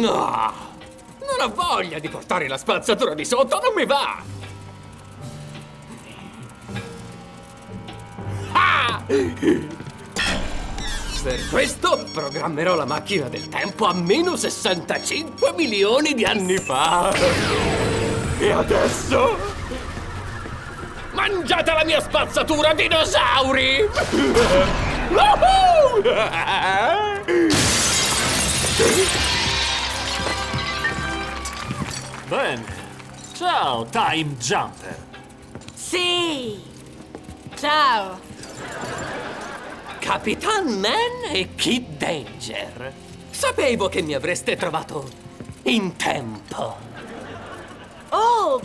No! Non ho voglia di portare la spazzatura di sotto, non mi va! Ah! Per questo programmerò la macchina del tempo a meno 65 milioni di anni fa. E adesso? Mangiate la mia spazzatura, dinosauri! Woohoo! Bene. Ciao, Time Jumper. Sì! Ciao! Capitan Man e Kid Danger. Sapevo che mi avreste trovato in tempo. Oh!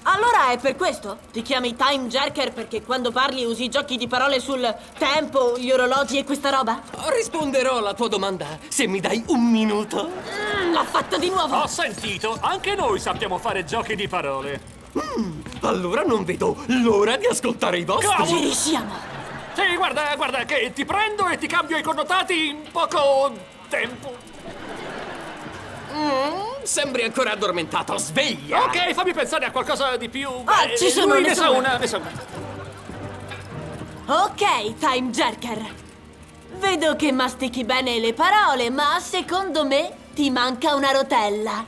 Allora è per questo? Ti chiami Time Jerker perché quando parli usi giochi di parole sul tempo, gli orologi e questa roba? Risponderò alla tua domanda se mi dai un minuto. L'ho fatto di nuovo! Ho sentito, anche noi sappiamo fare giochi di parole. Allora non vedo l'ora di ascoltare i vostri. Ci riusciamo! Sì, guarda, che ti prendo e ti cambio i connotati in poco tempo. Sembri ancora addormentato, sveglia! Ok, fammi pensare a qualcosa di più. Ci sono, lui ne ne sa so una, ne sa una. Ok, Time Jerker. Vedo che mastichi bene le parole, ma secondo me ti manca una rotella.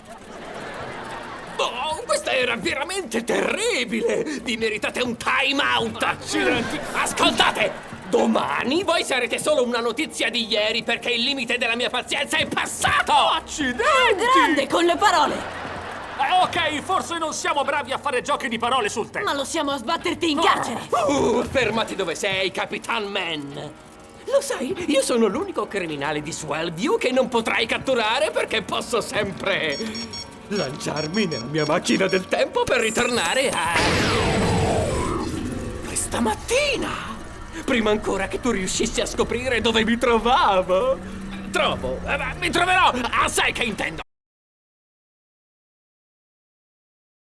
Oh, questa era veramente terribile! Vi meritate un time out! Accidenti. Ascoltate! Domani voi sarete solo una notizia di ieri perché il limite della mia pazienza è passato! Accidenti! Grande con le parole! Ok, forse non siamo bravi a fare giochi di parole sul tempo. Ma lo siamo a sbatterti in carcere! Fermati dove sei, Capitan Man! Lo sai, io sono l'unico criminale di Swellview che non potrai catturare perché posso sempre lanciarmi nella mia macchina del tempo per ritornare a questa mattina! Prima ancora che tu riuscissi a scoprire dove mi trovavo! Mi troverò! Ah, sai che intendo!